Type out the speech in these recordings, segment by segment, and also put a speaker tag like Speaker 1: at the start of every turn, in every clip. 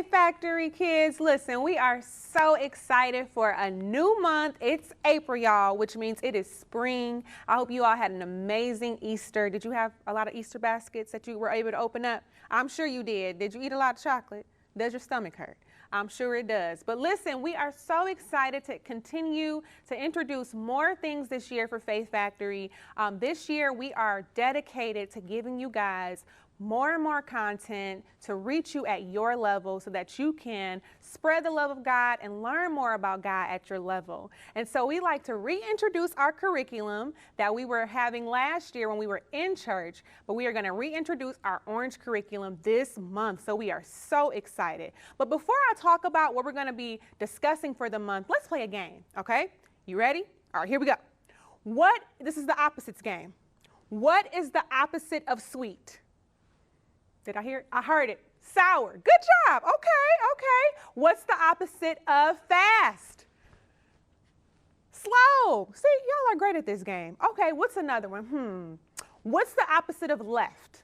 Speaker 1: Faith Factory kids. Listen, we are so excited for a new month. It's April, y'all, which means it is spring. I hope you all had an amazing Easter. Did you have a lot of Easter baskets that you were able to open up? I'm sure you did. Did you eat a lot of chocolate? Does your stomach hurt? I'm sure it does. But listen, we are so excited to continue to introduce more things this year for Faith Factory. This year, we are dedicated to giving you guys more and more content to reach you at your level so that you can spread the love of God and learn more about God at your level. And so we like to reintroduce our curriculum that we were having last year when we were in church, but we are going to reintroduce our orange curriculum this month. So we are so excited. But before I talk about what we're going to be discussing for the month, let's play a game, okay? You ready? All right, here we go. This is the opposites game. What is the opposite of sweet? Did I hear it? I heard it. Sour. Good job. Okay. What's the opposite of fast? Slow. See, y'all are great at this game. Okay, what's another one? What's the opposite of left?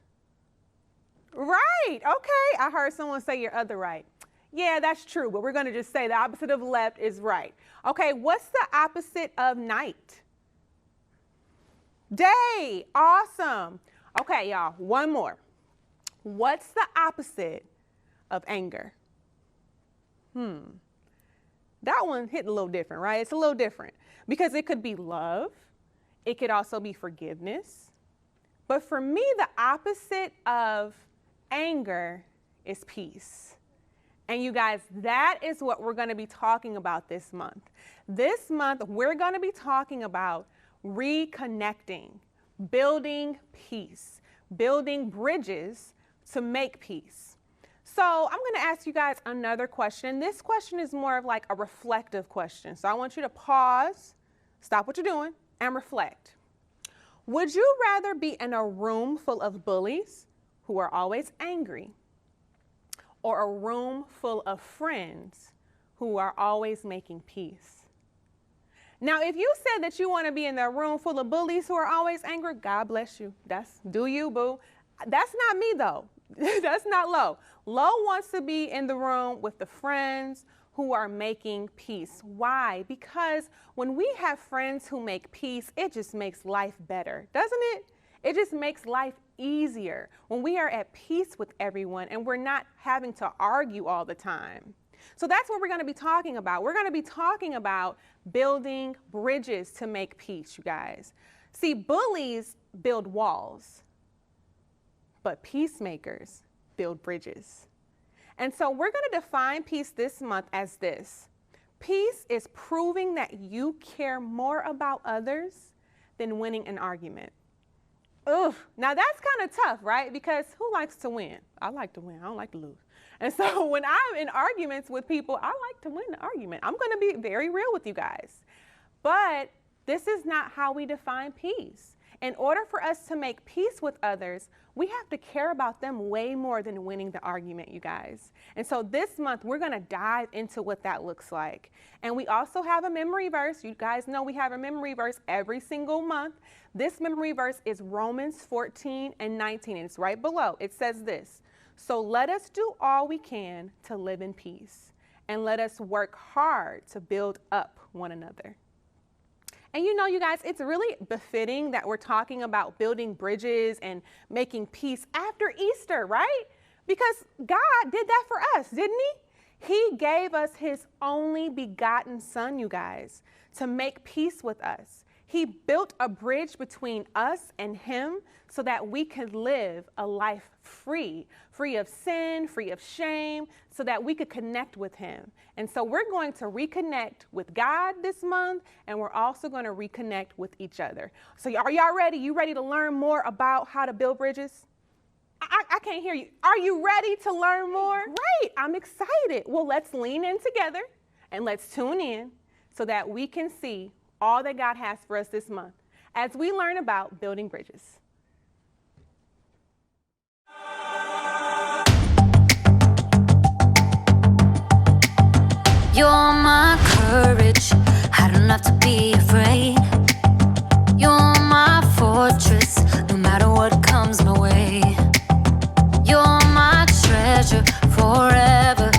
Speaker 1: Right. Okay, I heard someone say your other right. Yeah, that's true, but we're going to just say the opposite of left is right. Okay, what's the opposite of night? Day. Awesome. Okay, y'all, one more. What's the opposite of anger? That one hit a little different, right? It's a little different because it could be love. It could also be forgiveness. But for me, the opposite of anger is peace. And you guys, that is what we're going to be talking about this month. This month, we're going to be talking about reconnecting, building peace, building bridges to make peace. So I'm going to ask you guys another question. This question is more of like a reflective question. So I want you to pause, stop what you're doing, and reflect. Would you rather be in a room full of bullies who are always angry, or a room full of friends who are always making peace? Now, if you said that you want to be in a room full of bullies who are always angry, God bless you. Do you, boo. That's not me, though. That's not Lo. Lo wants to be in the room with the friends who are making peace. Why? Because when we have friends who make peace, it just makes life better, doesn't it? It just makes life easier when we are at peace with everyone and we're not having to argue all the time. So that's what we're going to be talking about. We're going to be talking about building bridges to make peace, you guys. See, bullies build walls, but peacemakers build bridges. And so we're going to define peace this month as this. Peace is proving that you care more about others than winning an argument. Ugh, now that's kind of tough, right? Because who likes to win? I like to win. I don't like to lose. And so when I'm in arguments with people, I like to win the argument. I'm going to be very real with you guys. But this is not how we define peace. In order for us to make peace with others, we have to care about them way more than winning the argument, you guys. And so this month, we're going to dive into what that looks like. And we also have a memory verse. You guys know we have a memory verse every single month. This memory verse is Romans 14 and 19, and it's right below. It says this: "So let us do all we can to live in peace, and let us work hard to build up one another." And you know, you guys, it's really befitting that we're talking about building bridges and making peace after Easter, right? Because God did that for us, didn't he? He gave us his only begotten son, you guys, to make peace with us. He built a bridge between us and him so that we could live a life free of sin, free of shame, so that we could connect with him. And so we're going to reconnect with God this month, and we're also going to reconnect with each other. So are y'all ready? You ready to learn more about how to build bridges? I can't hear you. Are you ready to learn more? Great, I'm excited. Well, let's lean in together and let's tune in so that we can see all that God has for us this month as we learn about building bridges.
Speaker 2: You're my courage, I don't have to be afraid. You're my fortress, no matter what comes my way. You're my treasure, forever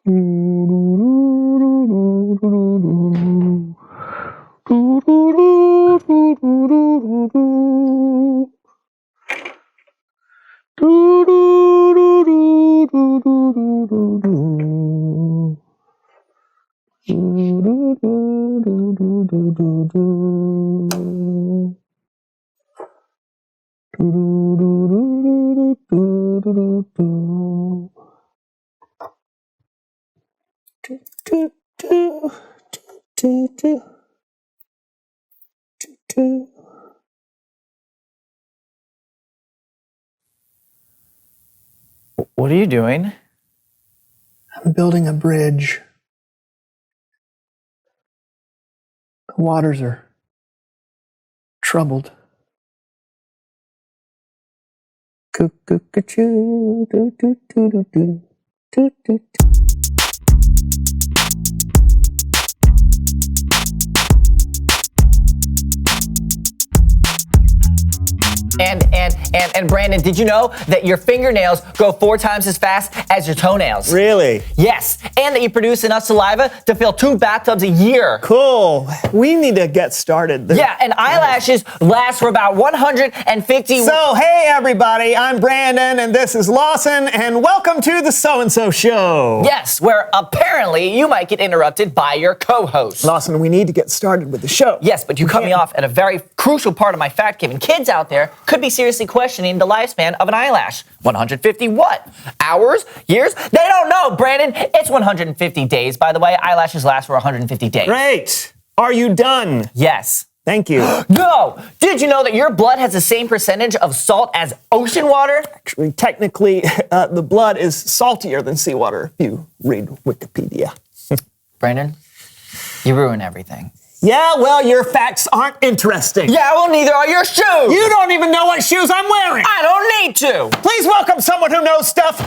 Speaker 3: What are you doing?
Speaker 4: I'm building a bridge. The waters are troubled. Cuckoo-ca-choo, doo-doo-doo-doo-doo, doo-doo-doo.
Speaker 3: And Brandon, did you know that your fingernails go 4 times as fast as your toenails?
Speaker 5: Really?
Speaker 3: Yes, and that you produce enough saliva to fill 2 bathtubs a year.
Speaker 5: Cool. We need to get started.
Speaker 3: Yeah, and eyelashes last for about 150.
Speaker 5: So, hey everybody, I'm Brandon and this is Lawson and welcome to the So-and-So Show.
Speaker 3: Yes, where apparently you might get interrupted by your co-host.
Speaker 5: Lawson, we need to get started with the show.
Speaker 3: Yes, but you cut me off at a very crucial part of my fact giving. Kids out there could be seriously questioning the lifespan of an eyelash. 150 what? Hours? Years? They don't know, Brandon. It's 150 days, by the way. Eyelashes last for 150 days.
Speaker 5: Great. Are you done?
Speaker 3: Yes.
Speaker 5: Thank you.
Speaker 3: No! Did you know that your blood has the same percentage of salt as ocean water?
Speaker 5: Actually, technically, the blood is saltier than seawater if you read Wikipedia.
Speaker 3: Brandon, you ruin everything.
Speaker 5: Yeah, well, your facts aren't interesting.
Speaker 3: Yeah, well, neither are your shoes.
Speaker 5: You don't even know what shoes I'm wearing.
Speaker 3: I don't need to.
Speaker 5: Please welcome someone who knows stuff.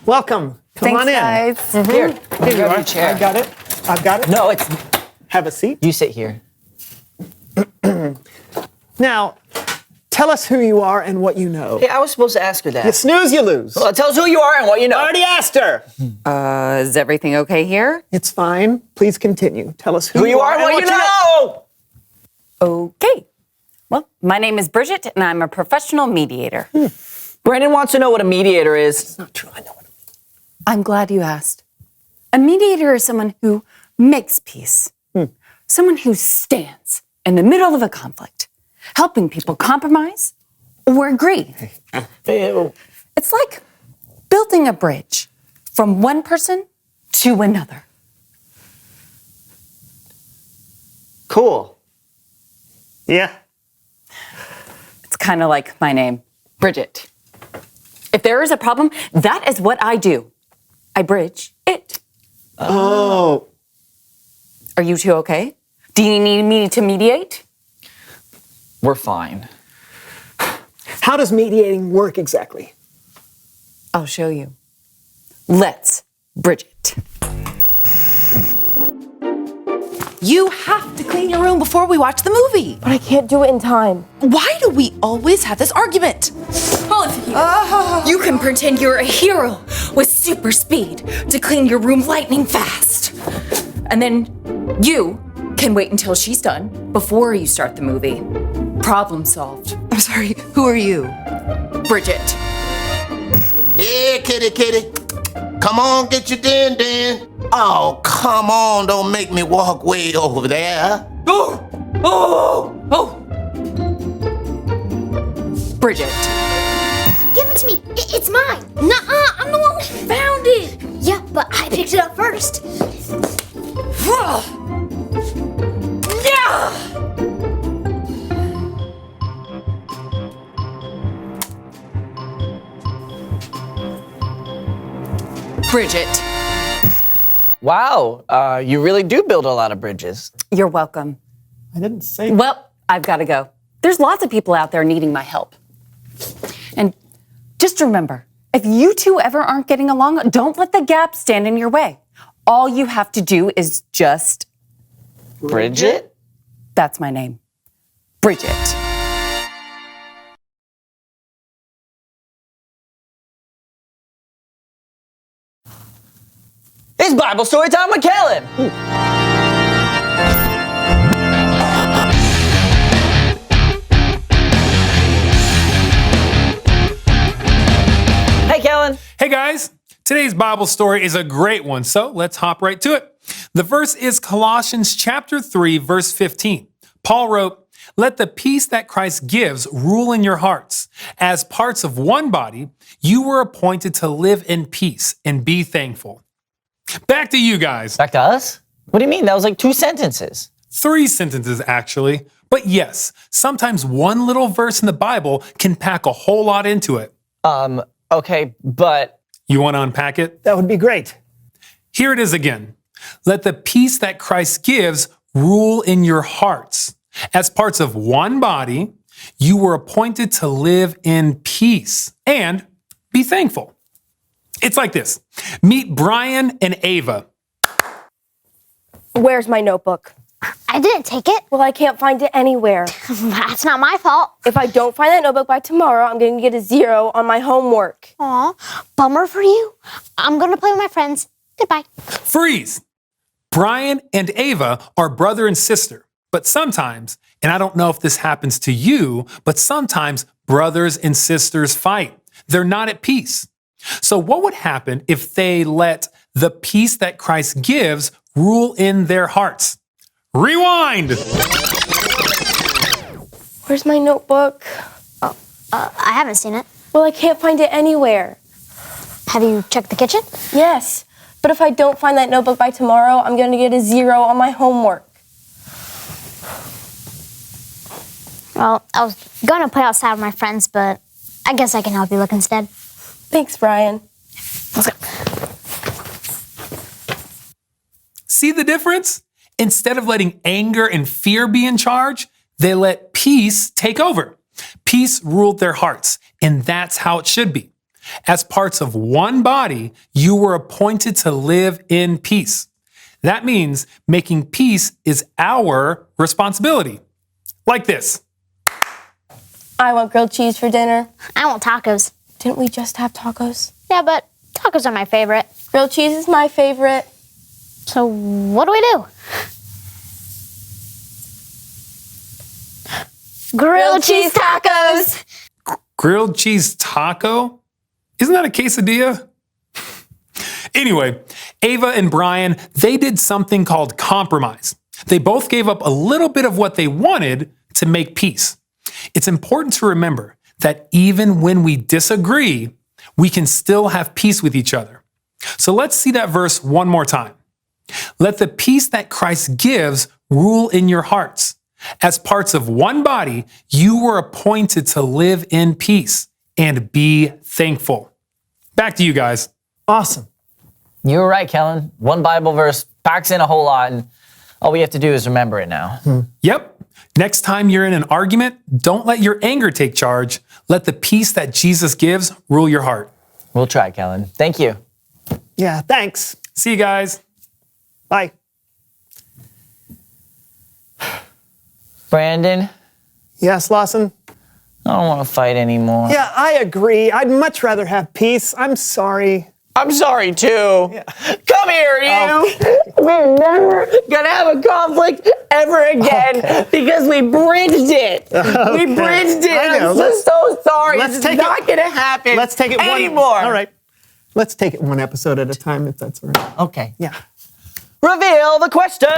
Speaker 5: Welcome. Come on in.
Speaker 6: Guys.
Speaker 3: Here,
Speaker 5: Here you are.
Speaker 3: chair.
Speaker 5: I got it. I've got it.
Speaker 3: No, it's
Speaker 5: Have a seat.
Speaker 3: you sit here.
Speaker 5: Now, tell us who you are and what you know.
Speaker 3: Hey, I was supposed to ask her that.
Speaker 5: You snooze, you lose.
Speaker 3: Well, tell us who you are and what you know.
Speaker 5: I already asked her.
Speaker 6: Is everything okay here?
Speaker 5: It's fine. Please continue. Tell us
Speaker 3: Who you are and what you know.
Speaker 6: Okay. Well, my name is Bridget, and I'm a professional mediator.
Speaker 3: Brandon wants to know what a mediator is.
Speaker 5: Not true. I know what
Speaker 6: I'm glad you asked. A mediator is someone who makes peace, someone who stands in the middle of a conflict, helping people compromise or agree.
Speaker 3: Ew.
Speaker 6: It's like building a bridge from one person to another.
Speaker 3: Cool.
Speaker 5: Yeah.
Speaker 6: It's kind of like my name, Bridget. If there is a problem, that is what I do. I bridge it.
Speaker 5: Oh.
Speaker 6: Are you two okay? Do you need me to mediate?
Speaker 3: We're fine.
Speaker 5: How does mediating work exactly?
Speaker 6: I'll show you. Let's bridge it.
Speaker 7: You have to clean your room before we watch the movie.
Speaker 8: But I can't do it in time.
Speaker 7: Why do we always have this argument?
Speaker 9: You can pretend you're a hero with super speed to clean your room lightning fast. And then you can wait until she's done before you start the movie. Problem solved.
Speaker 7: I'm sorry, who are you?
Speaker 9: Bridget.
Speaker 10: Hey, kitty. Come on, get your din. Oh, come on, don't make me walk way over there.
Speaker 9: Oh! Bridget.
Speaker 8: Give it to me. It's mine. Nuh-uh. I'm the one who found it. Yeah, but I picked it up first.
Speaker 9: Yeah! Bridget.
Speaker 3: Wow, you really do build a lot of bridges.
Speaker 6: You're welcome.
Speaker 5: I didn't say.
Speaker 6: Well, I've got to go. There's lots of people out there needing my help. And just remember, if you two ever aren't getting along, don't let the gap stand in your way. All you have to do is just...
Speaker 3: Bridget?
Speaker 6: That's my name. Bridget.
Speaker 3: It's Bible story time with Kellen. Hey, Kellen.
Speaker 11: Hey guys, today's Bible story is a great one, so let's hop right to it. The verse is Colossians chapter 3, verse 15. Paul wrote, "Let the peace that Christ gives rule in your hearts. As parts of one body, you were appointed to live in peace and be thankful." Back to you guys.
Speaker 3: Back to us? What do you mean? That was like 2 sentences.
Speaker 11: 3 sentences, actually. But yes, sometimes one little verse in the Bible can pack a whole lot into it.
Speaker 3: Okay, but
Speaker 11: You want to unpack it?
Speaker 5: That would be great.
Speaker 11: Here it is again. Let the peace that Christ gives rule in your hearts. As parts of one body, you were appointed to live in peace and be thankful. It's like this. Meet Brian and Ava.
Speaker 12: Where's my notebook?
Speaker 8: I didn't take it.
Speaker 12: Well, I can't find it anywhere.
Speaker 8: That's not my fault.
Speaker 12: If I don't find that notebook by tomorrow, I'm going to get a 0 on my homework.
Speaker 8: Aw, bummer for you. I'm going to play with my friends. Goodbye.
Speaker 11: Freeze! Brian and Ava are brother and sister, but sometimes, and I don't know if this happens to you, but sometimes brothers and sisters fight. They're not at peace. So what would happen if they let the peace that Christ gives rule in their hearts? Rewind!
Speaker 12: Where's my notebook?
Speaker 8: I haven't seen it.
Speaker 12: Well, I can't find it anywhere.
Speaker 8: Have you checked the kitchen?
Speaker 12: Yes, but if I don't find that notebook by tomorrow, I'm going to get a 0 on my homework.
Speaker 8: Well, I was going to play outside with my friends, but I guess I can help you look instead.
Speaker 12: Thanks, Brian.
Speaker 11: See the difference? Instead of letting anger and fear be in charge, they let peace take over. Peace ruled their hearts, and that's how it should be. As parts of one body, you were appointed to live in peace. That means making peace is our responsibility. Like this.
Speaker 12: I want grilled cheese for dinner.
Speaker 8: I want tacos.
Speaker 12: Didn't we just have tacos?
Speaker 8: Yeah, but tacos are my favorite.
Speaker 12: Grilled cheese is my favorite.
Speaker 8: So what do we do? Grilled cheese tacos.
Speaker 11: Grilled cheese taco? Isn't that a quesadilla? Anyway, Ava and Brian, they did something called compromise. They both gave up a little bit of what they wanted to make peace. It's important to remember that even when we disagree, we can still have peace with each other. So let's see that verse one more time. Let the peace that Christ gives rule in your hearts. As parts of one body, you were appointed to live in peace and be thankful. Back to you guys.
Speaker 5: Awesome.
Speaker 3: You were right, Kellen. One Bible verse packs in a whole lot, and all we have to do is remember it now.
Speaker 11: Yep. Next time you're in an argument, don't let your anger take charge. Let the peace that Jesus gives rule your heart.
Speaker 3: We'll try, Kellen. Thank you.
Speaker 5: Yeah, thanks.
Speaker 11: See you guys.
Speaker 5: Bye.
Speaker 3: Brandon,
Speaker 5: Yes, Lawson?
Speaker 3: I don't want to fight anymore.
Speaker 5: Yeah, I agree. I'd much rather have peace. I'm sorry.
Speaker 3: I'm sorry too. Come here, you. We're never gonna have a conflict ever again because we bridged it. We bridged it.
Speaker 5: I know.
Speaker 3: I'm so sorry.
Speaker 5: let's
Speaker 3: It's
Speaker 5: take
Speaker 3: not
Speaker 5: it-
Speaker 3: gonna happen.
Speaker 5: Let's take it
Speaker 3: anymore.
Speaker 5: All right. Let's take it one episode at a time, if that's all right.
Speaker 3: Okay.
Speaker 5: Yeah.
Speaker 3: Reveal the question.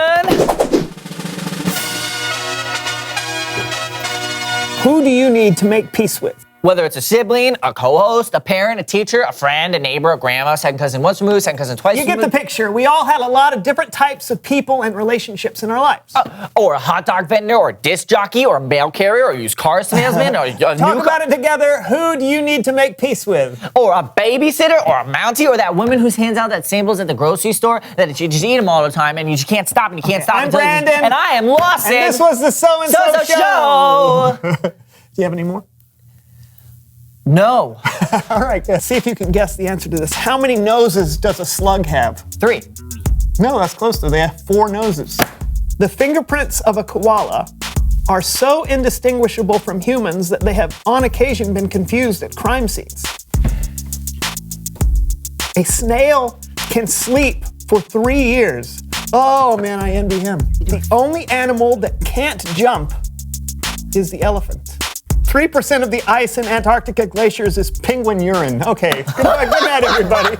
Speaker 5: Who do you need to make peace with?
Speaker 3: Whether it's a sibling, a co-host, a parent, a teacher, a friend, a neighbor, a grandma, second cousin once removed, second cousin twice
Speaker 5: You get
Speaker 3: removed.
Speaker 5: the picture. We all had a lot of different types of people and relationships in our lives.
Speaker 3: Or a hot dog vendor, or a disc jockey, or a mail carrier, or a used car salesman, or a
Speaker 5: Talk about it together. Who do you need to make peace with?
Speaker 3: or a babysitter, or a mountie, or that woman who hands out that samples at the grocery store that you just eat them all the time and you just can't stop and you can't stop.
Speaker 5: I'm
Speaker 3: until you
Speaker 5: Brandon.
Speaker 3: and I am Lawson.
Speaker 5: And this was the So-and-So
Speaker 3: show.
Speaker 5: Do you have any more?
Speaker 3: No.
Speaker 5: All right, see if you can guess the answer to this. How many noses does a slug have?
Speaker 3: 3.
Speaker 5: No, that's close though. They have 4 noses. The fingerprints of a koala are so indistinguishable from humans that they have on occasion been confused at crime scenes. A snail can sleep for 3 years. Oh man, I envy him. The only animal that can't jump is the elephant. 3% of the ice in Antarctica glaciers is penguin urine. Okay, good night, everybody.